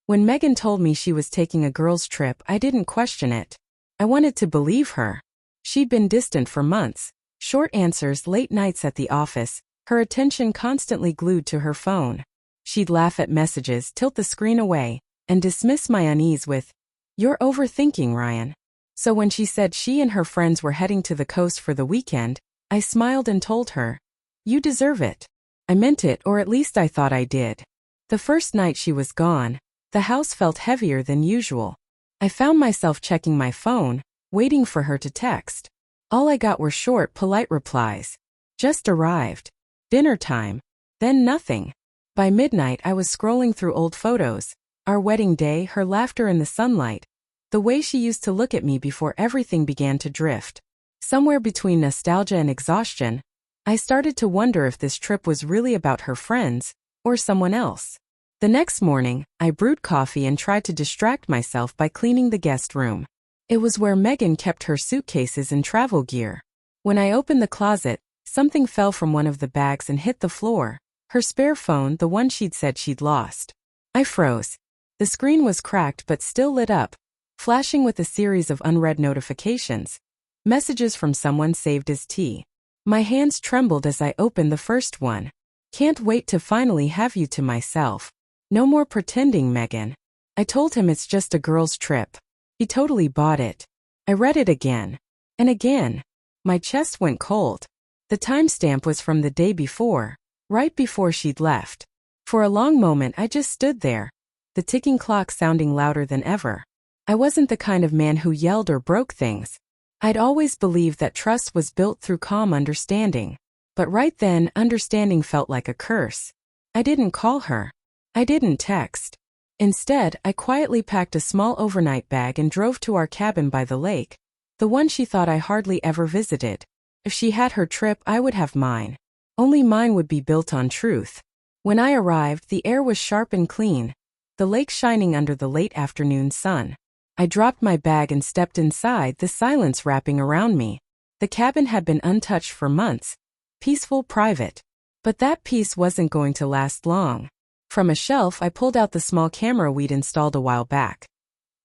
When Megan told me she was taking a girls' trip, I didn't question it. I wanted to believe her. She'd been distant for months. Short answers, late nights at the office, her attention constantly glued to her phone. She'd laugh at messages, tilt the screen away, and dismiss my unease with, "You're overthinking, Ryan." So when she said she and her friends were heading to the coast for the weekend, I smiled and told her, "You deserve it." I meant it, or at least I thought I did. The first night she was gone, the house felt heavier than usual. I found myself checking my phone, waiting for her to text. All I got were short, polite replies. "Just arrived." "Dinner time." Then nothing. By midnight I was scrolling through old photos. Our wedding day, her laughter in the sunlight. The way she used to look at me before everything began to drift. Somewhere between nostalgia and exhaustion, I started to wonder if this trip was really about her friends, or someone else. The next morning, I brewed coffee and tried to distract myself by cleaning the guest room. It was where Megan kept her suitcases and travel gear. When I opened the closet, something fell from one of the bags and hit the floor. Her spare phone, the one she'd said she'd lost. I froze. The screen was cracked but still lit up, flashing with a series of unread notifications. Messages from someone saved as T. My hands trembled as I opened the first one. "Can't wait to finally have you to myself. No more pretending, Megan." I told him it's just a girls' trip. He totally bought it. I read it again. And again. My chest went cold. The timestamp was from the day before, right before she'd left. For a long moment I just stood there, the ticking clock sounding louder than ever. I wasn't the kind of man who yelled or broke things. I'd always believed that trust was built through calm understanding. But right then, understanding felt like a curse. I didn't call her. I didn't text. Instead, I quietly packed a small overnight bag and drove to our cabin by the lake, the one she thought I hardly ever visited. If she had her trip, I would have mine. Only mine would be built on truth. When I arrived, the air was sharp and clean, the lake shining under the late afternoon sun. I dropped my bag and stepped inside, the silence wrapping around me. The cabin had been untouched for months, peaceful, private. But that peace wasn't going to last long. From a shelf, I pulled out the small camera we'd installed a while back.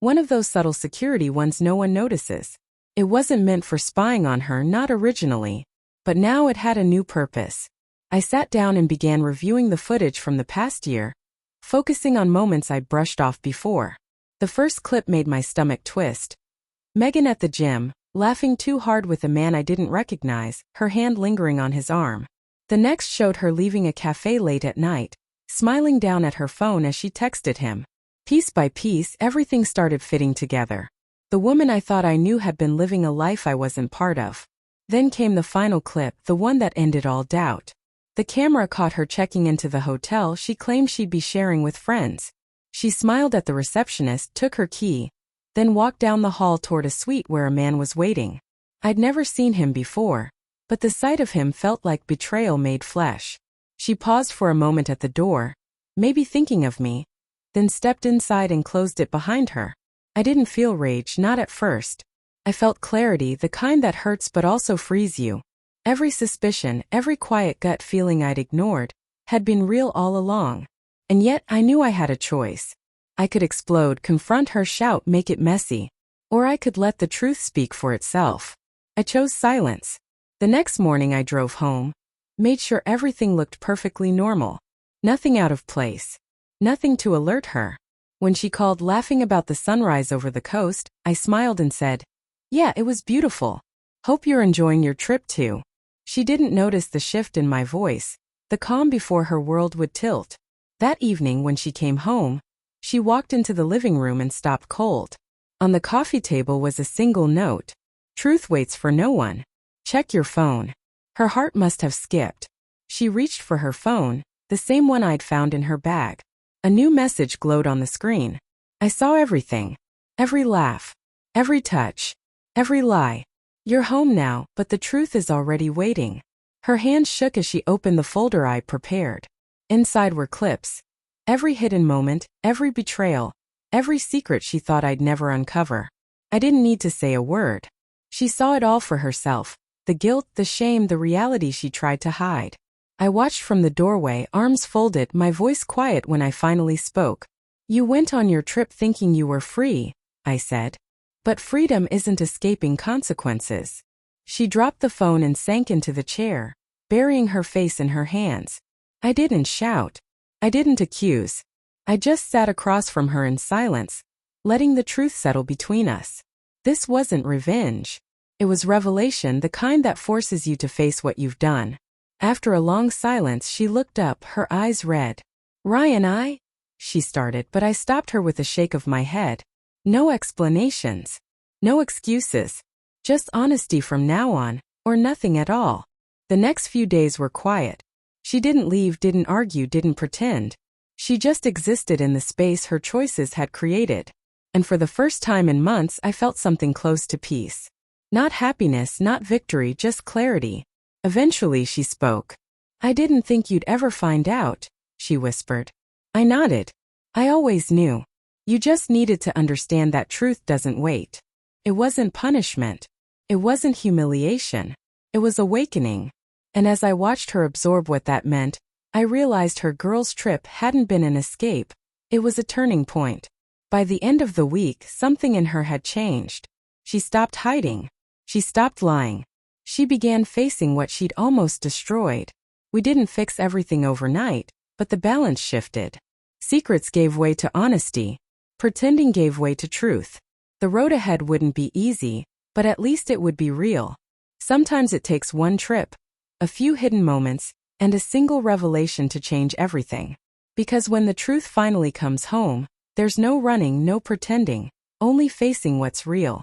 One of those subtle security ones no one notices. It wasn't meant for spying on her, not originally. But now it had a new purpose. I sat down and began reviewing the footage from the past year, focusing on moments I'd brushed off before. The first clip made my stomach twist. Megan at the gym, laughing too hard with a man I didn't recognize, her hand lingering on his arm. The next showed her leaving a cafe late at night, smiling down at her phone as she texted him. Piece by piece, everything started fitting together. The woman I thought I knew had been living a life I wasn't part of. Then came the final clip, the one that ended all doubt. The camera caught her checking into the hotel she claimed she'd be sharing with friends. She smiled at the receptionist, took her key, then walked down the hall toward a suite where a man was waiting. I'd never seen him before, but the sight of him felt like betrayal made flesh. She paused for a moment at the door, maybe thinking of me, then stepped inside and closed it behind her. I didn't feel rage, not at first. I felt clarity, the kind that hurts but also frees you. Every suspicion, every quiet gut feeling I'd ignored, had been real all along. And yet I knew I had a choice. I could explode, confront her, shout, make it messy. Or I could let the truth speak for itself. I chose silence. The next morning I drove home, made sure everything looked perfectly normal. Nothing out of place. Nothing to alert her. When she called laughing about the sunrise over the coast, I smiled and said, "Yeah, it was beautiful. Hope you're enjoying your trip too." She didn't notice the shift in my voice, the calm before her world would tilt. That evening when she came home, she walked into the living room and stopped cold. On the coffee table was a single note. "Truth waits for no one. Check your phone." Her heart must have skipped. She reached for her phone, the same one I'd found in her bag. A new message glowed on the screen. I saw everything. Every laugh. Every touch. Every lie. "You're home now, but the truth is already waiting." Her hand shook as she opened the folder I prepared. Inside were clips. Every hidden moment, every betrayal, every secret she thought I'd never uncover. I didn't need to say a word. She saw it all for herself. The guilt, the shame, the reality she tried to hide. I watched from the doorway, arms folded, my voice quiet when I finally spoke. You went on your trip thinking you were free, I said. But freedom isn't escaping consequences. She dropped the phone and sank into the chair, burying her face in her hands. I didn't shout. I didn't accuse. I just sat across from her in silence, letting the truth settle between us. This wasn't revenge. It was revelation, the kind that forces you to face what you've done. After a long silence, she looked up, her eyes red. Ryan, she started, but I stopped her with a shake of my head. No explanations. No excuses. Just honesty from now on, or nothing at all. The next few days were quiet. She didn't leave, didn't argue, didn't pretend. She just existed in the space her choices had created. And for the first time in months, I felt something close to peace. Not happiness, not victory, just clarity. Eventually she spoke. I didn't think you'd ever find out, she whispered. I nodded. I always knew. You just needed to understand that truth doesn't wait. It wasn't punishment. It wasn't humiliation. It was awakening. And as I watched her absorb what that meant, I realized her girls' trip hadn't been an escape. It was a turning point. By the end of the week, something in her had changed. She stopped hiding. She stopped lying. She began facing what she'd almost destroyed. We didn't fix everything overnight, but the balance shifted. Secrets gave way to honesty. Pretending gave way to truth. The road ahead wouldn't be easy, but at least it would be real. Sometimes it takes one trip, a few hidden moments, and a single revelation to change everything. Because when the truth finally comes home, there's no running, no pretending, only facing what's real.